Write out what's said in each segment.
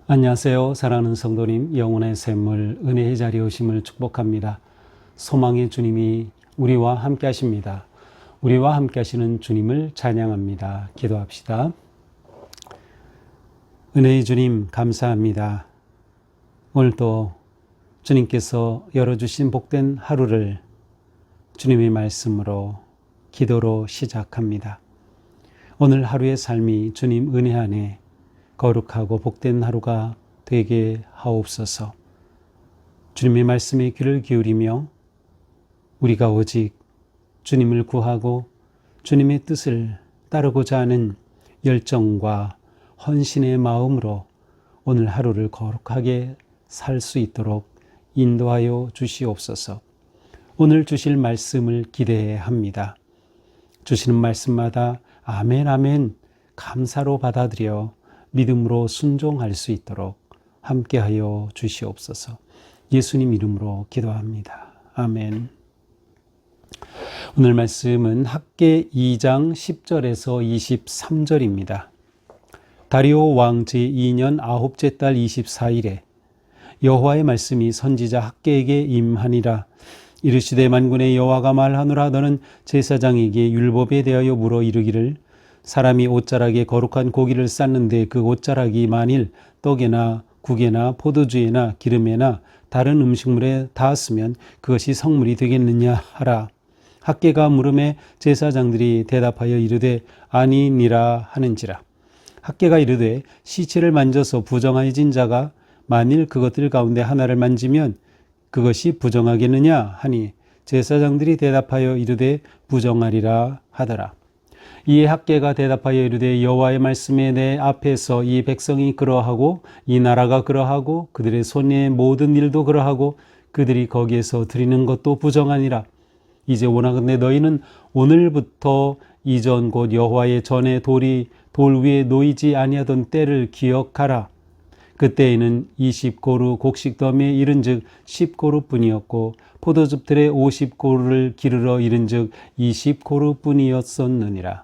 안녕하세요. 사랑하는 성도님, 영혼의 샘물, 은혜의 자리에 오심을 축복합니다. 소망의 주님이 우리와 함께 하십니다. 우리와 함께 하시는 주님을 찬양합니다. 기도합시다. 은혜의 주님, 감사합니다. 오늘도 주님께서 열어주신 복된 하루를 주님의 말씀으로, 기도로 시작합니다. 오늘 하루의 삶이 주님 은혜 안에 거룩하고 복된 하루가 되게 하옵소서. 주님의 말씀에 귀를 기울이며 우리가 오직 주님을 구하고 주님의 뜻을 따르고자 하는 열정과 헌신의 마음으로 오늘 하루를 거룩하게 살 수 있도록 인도하여 주시옵소서. 오늘 주실 말씀을 기대합니다. 주시는 말씀마다 아멘 아멘 감사로 받아들여 믿음으로 순종할 수 있도록 함께하여 주시옵소서. 예수님 이름으로 기도합니다. 아멘. 오늘 말씀은 학개 2장 10절에서 23절입니다. 다리오 왕 제2년 9째 달 24일에 여호와의 말씀이 선지자 학개에게 임하니라. 이르시되 만군의 여호와가 말하노라. 너는 제사장에게 율법에 대하여 물어 이르기를 사람이 옷자락에 거룩한 고기를 쌓는데 그 옷자락이 만일 떡에나 국에나 포도주에나 기름에나 다른 음식물에 닿았으면 그것이 성물이 되겠느냐 하라. 학개가 물음에 제사장들이 대답하여 이르되 아니니라 하는지라. 학개가 이르되 시체를 만져서 부정하여진 자가 만일 그것들 가운데 하나를 만지면 그것이 부정하겠느냐 하니 제사장들이 대답하여 이르되 부정하리라 하더라. 이에 학개가 대답하여 이르되 여호와의 말씀에 내 앞에서 이 백성이 그러하고 이 나라가 그러하고 그들의 손의 모든 일도 그러하고 그들이 거기에서 드리는 것도 부정하니라. 이제 원하건대 너희는 오늘부터 이전 곧 여호와의 전에 돌이 돌 위에 놓이지 아니하던 때를 기억하라. 그때에는 20고루 곡식덤에 이른즉 10고루뿐이었고 포도즙틀에 50고루를 기르러 이른즉 20고루 뿐이었었느니라.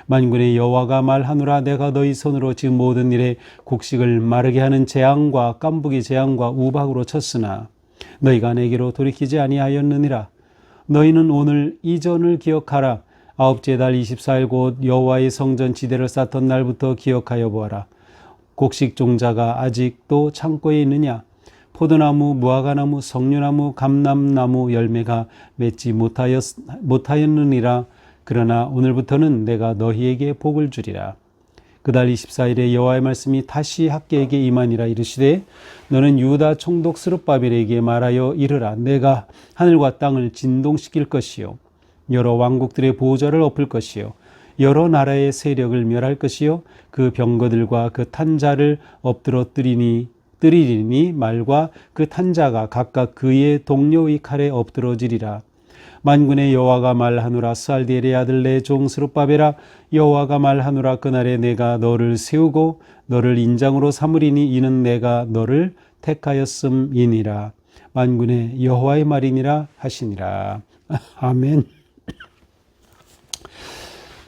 만군의 여호와가 말하노라. 내가 너희 손으로 지은 모든 일에 곡식을 마르게 하는 재앙과 깐부기 재앙과 우박으로 쳤으나 너희가 내게로 돌이키지 아니하였느니라. 너희는 오늘 이전을 기억하라. 9째 달 24일 곧 여호와의 성전 지대를 쌓던 날부터 기억하여 보아라. 곡식 종자가 아직도 창고에 있느냐? 포도나무, 무화과나무, 석류나무, 감람나무 열매가 맺지 못하였느니라. 그러나 오늘부터는 내가 너희에게 복을 주리라. 그달 24일에 여호와의 말씀이 다시 학개에게 임하니라. 이르시되 너는 유다 총독 스룹바벨에게 말하여 이르라. 내가 하늘과 땅을 진동시킬 것이요 여러 왕국들의 보좌를 엎을 것이요 여러 나라의 세력을 멸할 것이요 그 병거들과 그 탄자를 엎드러 뜨리니 말과 그 탄자가 각각 그의 동료의 칼에 엎드러지리라. 만군의 여호와가 말하노라. 스알디엘의 아들 내 종 스룹바벨아, 여호와가 말하노라. 그날에 내가 너를 세우고 너를 인장으로 삼으리니 이는 내가 너를 택하였음이니라. 만군의 여호와의 말이니라 하시니라. 아멘.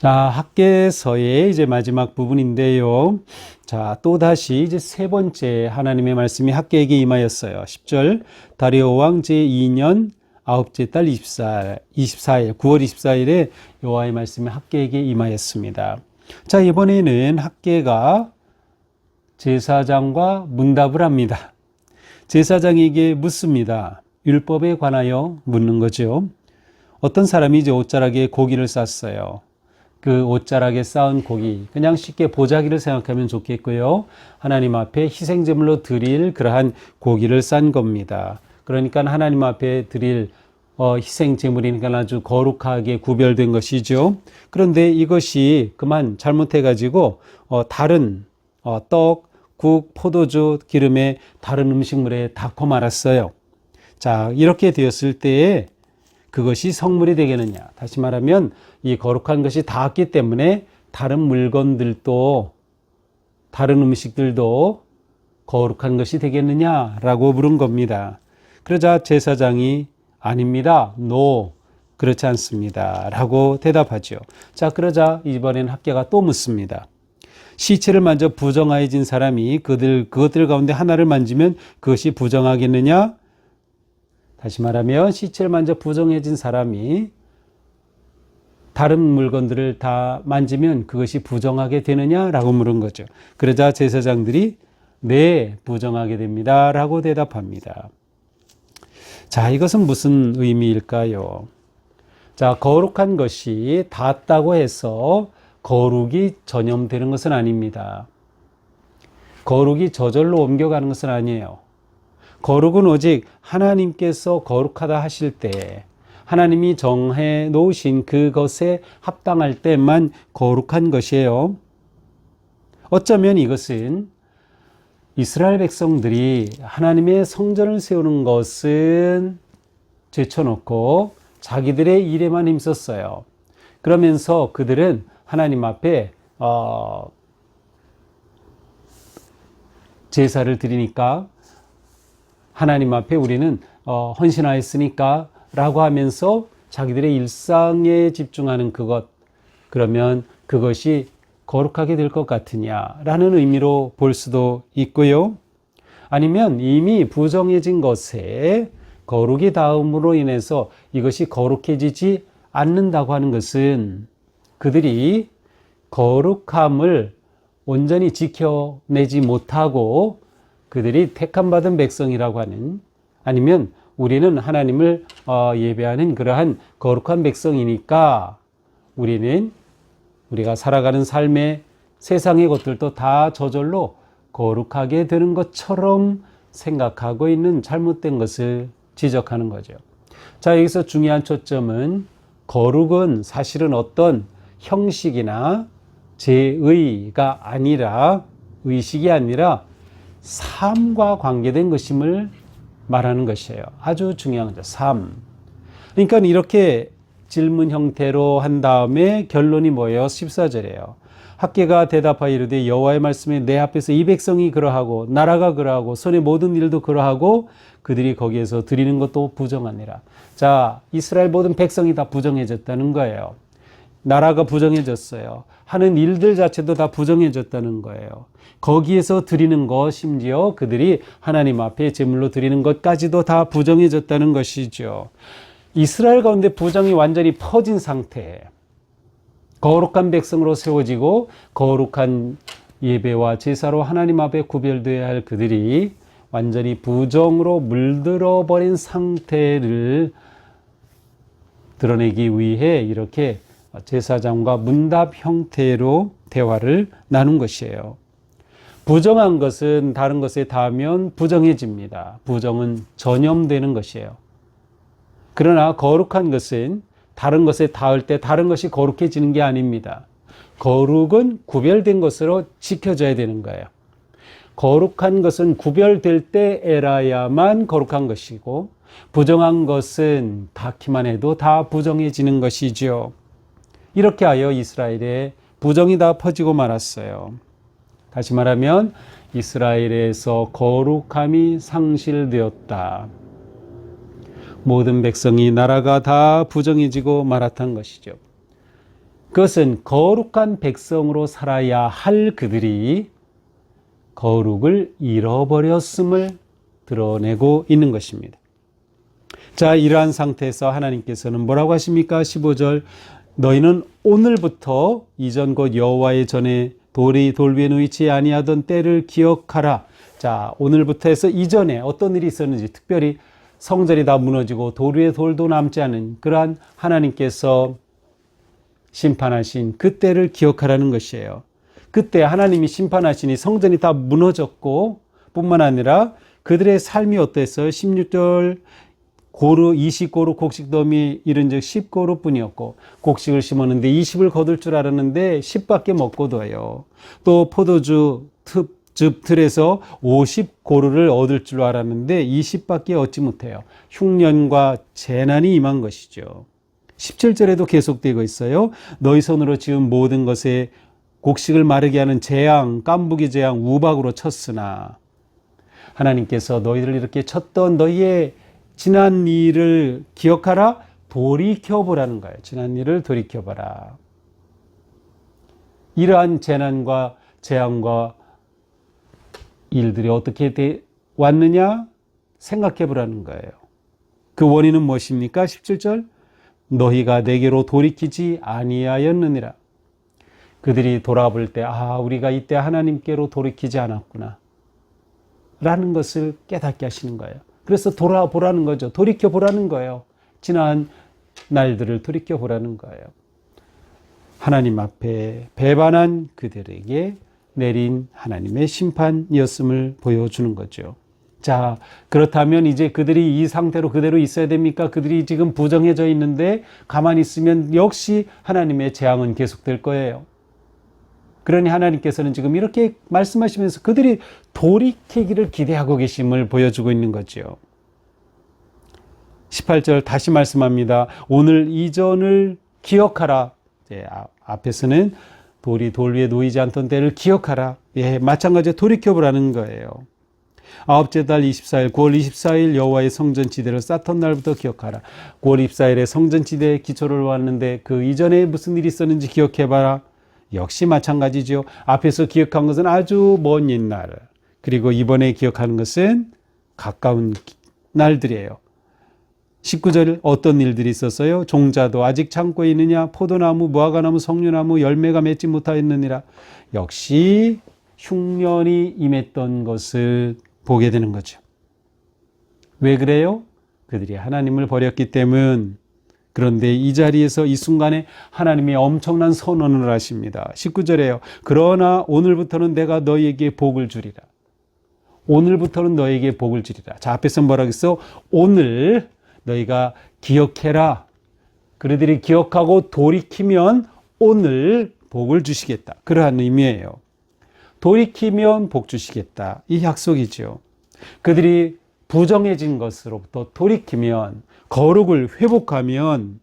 자, 학개서의 이제 마지막 부분인데요. 자, 또다시 이제 세 번째 하나님의 말씀이 학개에게 임하였어요. 10절 다리오 왕 제2년 9째 달 24일 9월 24일에 여호와의 말씀이 학개에게 임하였습니다. 자, 이번에는 학개가 제사장과 문답을 합니다. 제사장에게 묻습니다. 율법에 관하여 묻는 거죠. 어떤 사람이 이제 옷자락에 고기를 쌌어요. 그 옷자락에 쌓은 고기, 그냥 쉽게 보자기를 생각하면 좋겠고요. 하나님 앞에 희생제물로 드릴 그러한 고기를 싼 겁니다. 그러니까 하나님 앞에 드릴 희생제물이니까 아주 거룩하게 구별된 것이죠. 그런데 이것이 그만 잘못해가지고 다른 떡, 국, 포도주, 기름에 다른 음식물에 닿고 말았어요. 자, 이렇게 되었을 때에 그것이 성물이 되겠느냐. 다시 말하면 이 거룩한 것이 닿았기 때문에 다른 물건들도, 다른 음식들도 거룩한 것이 되겠느냐라고 물은 겁니다. 그러자 제사장이 아닙니다. No, 그렇지 않습니다. 라고 대답하죠. 자, 그러자 이번엔 학계가 또 묻습니다. 시체를 만져 부정하여진 사람이 그것들 가운데 하나를 만지면 그것이 부정하겠느냐? 다시 말하면 시체를 만져 부정해진 사람이 다른 물건들을 다 만지면 그것이 부정하게 되느냐라고 물은 거죠. 그러자 제사장들이 네, 부정하게 됩니다. 라고 대답합니다. 자, 이것은 무슨 의미일까요? 자, 거룩한 것이 닿았다고 해서 거룩이 전염되는 것은 아닙니다. 거룩이 저절로 옮겨가는 것은 아니에요. 거룩은 오직 하나님께서 거룩하다 하실 때, 하나님이 정해 놓으신 그것에 합당할 때만 거룩한 것이에요. 어쩌면 이것은 이스라엘 백성들이 하나님의 성전을 세우는 것은 제쳐놓고 자기들의 일에만 힘썼어요. 그러면서 그들은 하나님 앞에 제사를 드리니까, 하나님 앞에 우리는 헌신하였으니까 라고 하면서 자기들의 일상에 집중하는 그것, 그러면 그것이 거룩하게 될 것 같으냐라는 의미로 볼 수도 있고요. 아니면 이미 부정해진 것에 거룩이 닿음으로 인해서 이것이 거룩해지지 않는다고 하는 것은 그들이 거룩함을 온전히 지켜내지 못하고 그들이 택함받은 백성이라고 하는, 아니면 우리는 하나님을 예배하는 그러한 거룩한 백성이니까 우리가 살아가는 삶의 세상의 것들도 다 저절로 거룩하게 되는 것처럼 생각하고 있는 잘못된 것을 지적하는 거죠. 자, 여기서 중요한 초점은 거룩은 사실은 어떤 형식이나 제의가 아니라, 의식이 아니라 삶과 관계된 것임을 말하는 것이에요. 아주 중요한 거죠. 삶. 그러니까 이렇게 질문 형태로 한 다음에 결론이 뭐예요? 14절이에요. 학계가 대답하여 이르되 여호와의 말씀에 내 앞에서 이 백성이 그러하고 나라가 그러하고 손의 모든 일도 그러하고 그들이 거기에서 드리는 것도 부정하니라. 자, 이스라엘 모든 백성이 다 부정해졌다는 거예요. 나라가 부정해졌어요. 하는 일들 자체도 다 부정해졌다는 거예요. 거기에서 드리는 것, 심지어 그들이 하나님 앞에 제물로 드리는 것까지도 다 부정해졌다는 것이죠. 이스라엘 가운데 부정이 완전히 퍼진 상태, 거룩한 백성으로 세워지고 거룩한 예배와 제사로 하나님 앞에 구별되어야 할 그들이 완전히 부정으로 물들어 버린 상태를 드러내기 위해 이렇게 제사장과 문답 형태로 대화를 나눈 것이에요. 부정한 것은 다른 것에 닿으면 부정해집니다. 부정은 전염되는 것이에요. 그러나 거룩한 것은 다른 것에 닿을 때 다른 것이 거룩해지는 게 아닙니다. 거룩은 구별된 것으로 지켜져야 되는 거예요. 거룩한 것은 구별될 때에라야만 거룩한 것이고, 부정한 것은 닿기만 해도 다 부정해지는 것이죠. 이렇게 하여 이스라엘에 부정이 다 퍼지고 말았어요. 다시 말하면 이스라엘에서 거룩함이 상실되었다. 모든 백성이, 나라가 다 부정해지고 말았던 것이죠. 그것은 거룩한 백성으로 살아야 할 그들이 거룩을 잃어버렸음을 드러내고 있는 것입니다. 자, 이러한 상태에서 하나님께서는 뭐라고 하십니까? 15절, 너희는 오늘부터 이전 곧 여호와의 전에 돌이 돌 위에 놓이지 아니하던 때를 기억하라. 자, 오늘부터 해서 이전에 어떤 일이 있었는지, 특별히 성전이 다 무너지고 돌 위에 돌도 남지 않은 그러한 하나님께서 심판하신 그때를 기억하라는 것이에요. 그때 하나님이 심판하시니 성전이 다 무너졌고 뿐만 아니라 그들의 삶이 어땠어요? 16절, 고루 20고루 곡식더미 이른즉 10고루 뿐이었고, 곡식을 심었는데 20을 거둘 줄 알았는데 10밖에 못 거둬요. 또 포도주 즙 틀에서 50고루를 얻을 줄 알았는데 20밖에 얻지 못해요. 흉년과 재난이 임한 것이죠. 17절에도 계속되고 있어요. 너희 손으로 지은 모든 것에 곡식을 마르게 하는 재앙, 깐부기 재앙, 우박으로 쳤으나, 하나님께서 너희를 이렇게 쳤던 너희의 지난 일을 기억하라, 돌이켜보라는 거예요. 지난 일을 돌이켜봐라. 이러한 재난과 재앙과 일들이 어떻게 왔느냐 생각해 보라는 거예요. 그 원인은 무엇입니까? 17절 너희가 내게로 돌이키지 아니하였느니라. 그들이 돌아볼 때 우리가 이때 하나님께로 돌이키지 않았구나 라는 것을 깨닫게 하시는 거예요. 그래서 돌아보라는 거죠. 돌이켜보라는 거예요. 지난 날들을 돌이켜보라는 거예요. 하나님 앞에 배반한 그들에게 내린 하나님의 심판이었음을 보여주는 거죠. 자, 그렇다면 이제 그들이 이 상태로 그대로 있어야 됩니까? 그들이 지금 부정해져 있는데 가만히 있으면 역시 하나님의 재앙은 계속될 거예요. 그러니 하나님께서는 지금 이렇게 말씀하시면서 그들이 돌이키기를 기대하고 계심을 보여주고 있는 거죠. 18절 다시 말씀합니다. 오늘 이전을 기억하라. 앞에서는 돌이 돌 위에 놓이지 않던 때를 기억하라. 마찬가지로 돌이켜보라는 거예요. 아홉째 달 24일 9월 24일 여호와의 성전지대를 쌓던 날부터 기억하라. 9월 24일에 성전지대에 기초를 놓았는데 그 이전에 무슨 일이 있었는지 기억해봐라. 역시 마찬가지죠. 앞에서 기억한 것은 아주 먼 옛날, 그리고 이번에 기억하는 것은 가까운 날들이에요. 19절 어떤 일들이 있었어요? 종자도 아직 창고에 있느냐? 포도나무, 무화과나무, 석류나무 열매가 맺지 못하였느니라. 역시 흉년이 임했던 것을 보게 되는 거죠. 왜 그래요? 그들이 하나님을 버렸기 때문. 그런데 이 자리에서 이 순간에 하나님이 엄청난 선언을 하십니다. 19절에요. 그러나 오늘부터는 내가 너희에게 복을 주리라. 오늘부터는 너희에게 복을 주리라. 자, 앞에서 뭐라고 했어? 오늘 너희가 기억해라. 그들이 기억하고 돌이키면 오늘 복을 주시겠다. 그러한 의미예요. 돌이키면 복 주시겠다. 이 약속이죠. 그들이 부정해진 것으로부터 돌이키면, 거룩을 회복하면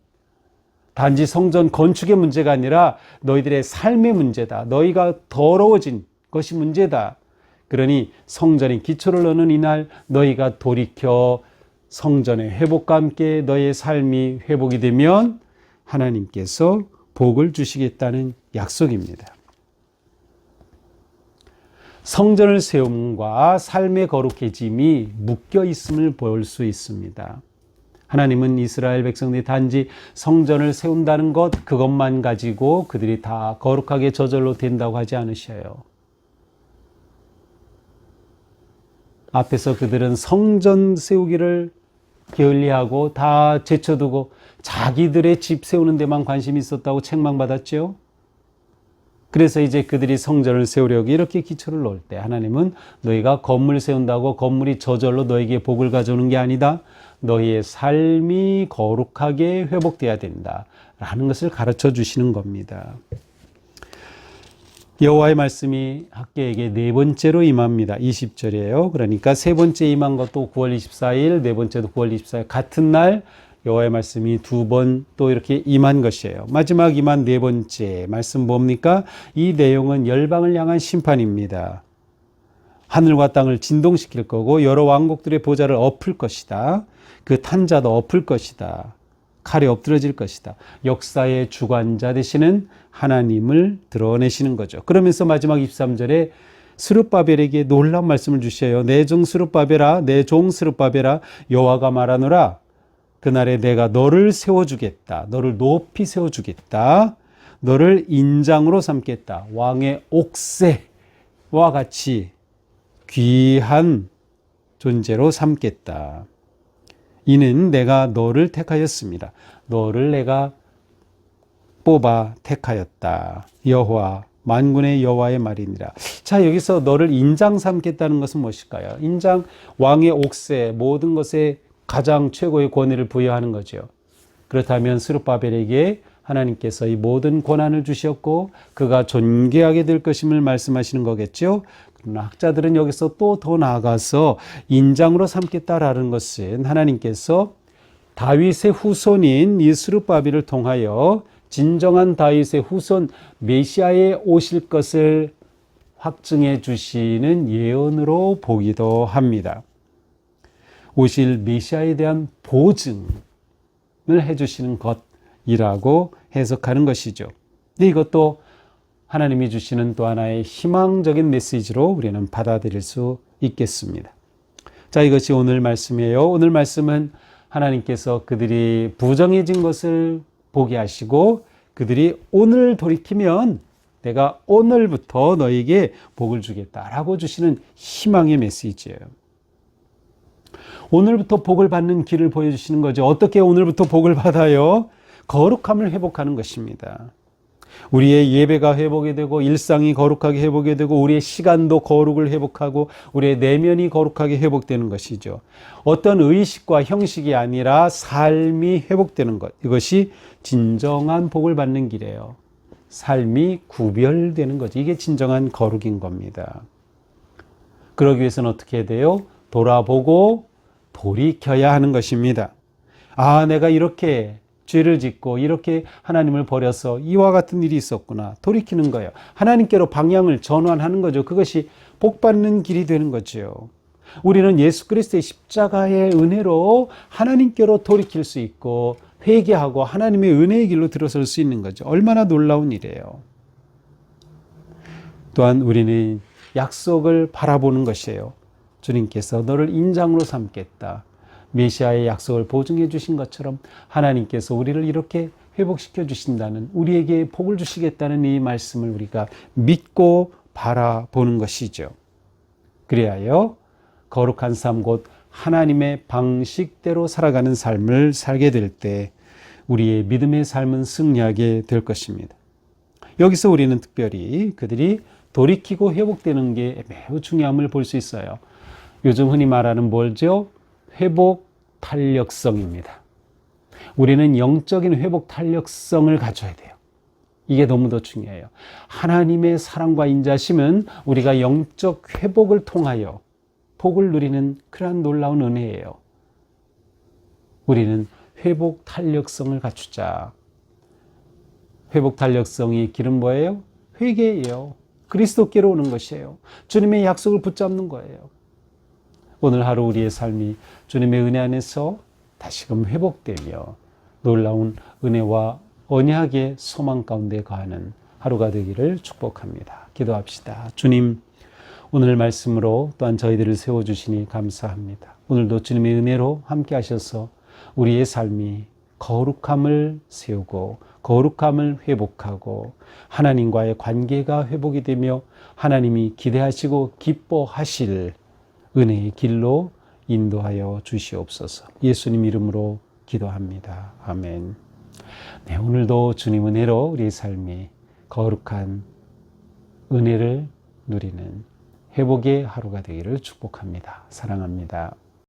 단지 성전 건축의 문제가 아니라 너희들의 삶의 문제다. 너희가 더러워진 것이 문제다. 그러니 성전의 기초를 넣는 이날 너희가 돌이켜 성전의 회복과 함께 너희의 삶이 회복이 되면 하나님께서 복을 주시겠다는 약속입니다. 성전을 세움과 삶의 거룩해짐이 묶여 있음을 볼 수 있습니다. 하나님은 이스라엘 백성들이 단지 성전을 세운다는 것, 그것만 가지고 그들이 다 거룩하게 저절로 된다고 하지 않으셔요. 앞에서 그들은 성전 세우기를 게을리하고 다 제쳐두고 자기들의 집 세우는 데만 관심이 있었다고 책망받았죠. 그래서 이제 그들이 성전을 세우려고 이렇게 기초를 놓을 때 하나님은 너희가 건물 세운다고 건물이 저절로 너에게 복을 가져오는 게 아니다. 너희의 삶이 거룩하게 회복돼야 된다 라는 것을 가르쳐 주시는 겁니다. 여호와의 말씀이 학개에게 네 번째로 임합니다. 20절이에요. 그러니까 세 번째 임한 것도 9월 24일, 네 번째도 9월 24일 같은 날 여호와의 말씀이 두 번 또 이렇게 임한 것이에요. 마지막 임한 네 번째 말씀 뭡니까? 이 내용은 열방을 향한 심판입니다. 하늘과 땅을 진동시킬 거고 여러 왕국들의 보좌를 엎을 것이다. 그 탄자도 엎을 것이다. 칼에 엎드러질 것이다. 역사의 주관자 되시는 하나님을 드러내시는 거죠. 그러면서 마지막 23절에 스룹바벨에게 놀라운 말씀을 주셔요. 내 종 스룹바벨아, 내 종 스룹바벨아, 여호와가 말하노라. 그날에 내가 너를 세워주겠다. 너를 높이 세워주겠다. 너를 인장으로 삼겠다. 왕의 옥새와 같이 귀한 존재로 삼겠다. 이는 내가 너를 택하였습니다. 너를 내가 뽑아 택하였다. 여호와 만군의 여호와의 말이니라. 자, 여기서 너를 인장 삼겠다는 것은 무엇일까요? 인장, 왕의 옥새, 모든 것에 가장 최고의 권위를 부여하는 거죠. 그렇다면 스룹바벨에게 하나님께서 이 모든 권한을 주셨고 그가 존귀하게 될 것임을 말씀하시는 거겠죠. 그러나 학자들은 여기서 또 더 나아가서 인장으로 삼겠다라는 것은 하나님께서 다윗의 후손인 이 스룹바벨을 통하여 진정한 다윗의 후손 메시아에 오실 것을 확증해 주시는 예언으로 보기도 합니다. 오실 메시아에 대한 보증을 해주시는 것이라고 해석하는 것이죠. 이것도 하나님이 주시는 또 하나의 희망적인 메시지로 우리는 받아들일 수 있겠습니다. 자, 이것이 오늘 말씀이에요. 오늘 말씀은 하나님께서 그들이 부정해진 것을 보게 하시고 그들이 오늘 돌이키면 내가 오늘부터 너에게 복을 주겠다라고 주시는 희망의 메시지예요. 오늘부터 복을 받는 길을 보여주시는 거죠. 어떻게 오늘부터 복을 받아요? 거룩함을 회복하는 것입니다. 우리의 예배가 회복이 되고 일상이 거룩하게 회복이 되고 우리의 시간도 거룩을 회복하고 우리의 내면이 거룩하게 회복되는 것이죠. 어떤 의식과 형식이 아니라 삶이 회복되는 것. 이것이 진정한 복을 받는 길이에요. 삶이 구별되는 거죠. 이게 진정한 거룩인 겁니다. 그러기 위해서는 어떻게 해야 돼요? 돌아보고 돌이켜야 하는 것입니다. 아, 내가 이렇게 죄를 짓고 이렇게 하나님을 버려서 이와 같은 일이 있었구나. 돌이키는 거예요. 하나님께로 방향을 전환하는 거죠. 그것이 복받는 길이 되는 거죠. 우리는 예수 그리스도의 십자가의 은혜로 하나님께로 돌이킬 수 있고 회개하고 하나님의 은혜의 길로 들어설 수 있는 거죠. 얼마나 놀라운 일이에요. 또한 우리는 약속을 바라보는 것이에요. 주님께서 너를 인장으로 삼겠다. 메시아의 약속을 보증해 주신 것처럼 하나님께서 우리를 이렇게 회복시켜 주신다는, 우리에게 복을 주시겠다는 이 말씀을 우리가 믿고 바라보는 것이죠. 그리하여 거룩한 삶, 곧 하나님의 방식대로 살아가는 삶을 살게 될 때 우리의 믿음의 삶은 승리하게 될 것입니다. 여기서 우리는 특별히 그들이 돌이키고 회복되는 게 매우 중요함을 볼 수 있어요. 요즘 흔히 말하는 뭐죠? 회복 탄력성입니다. 우리는 영적인 회복 탄력성을 가져야 돼요. 이게 너무도 중요해요. 하나님의 사랑과 인자심은 우리가 영적 회복을 통하여 복을 누리는 그러한 놀라운 은혜예요. 우리는 회복 탄력성을 갖추자. 회복 탄력성의 길은 뭐예요? 회개예요. 그리스도께로 오는 것이에요. 주님의 약속을 붙잡는 거예요. 오늘 하루 우리의 삶이 주님의 은혜 안에서 다시금 회복되며 놀라운 은혜와 언약의 소망 가운데 거하는 하루가 되기를 축복합니다. 기도합시다. 주님, 오늘 말씀으로 또한 저희들을 세워주시니 감사합니다. 오늘도 주님의 은혜로 함께 하셔서 우리의 삶이 거룩함을 세우고 거룩함을 회복하고 하나님과의 관계가 회복이 되며 하나님이 기대하시고 기뻐하실 은혜의 길로 인도하여 주시옵소서. 예수님 이름으로 기도합니다. 아멘. 네, 오늘도 주님 은혜로 우리의 삶이 거룩한 은혜를 누리는 회복의 하루가 되기를 축복합니다. 사랑합니다.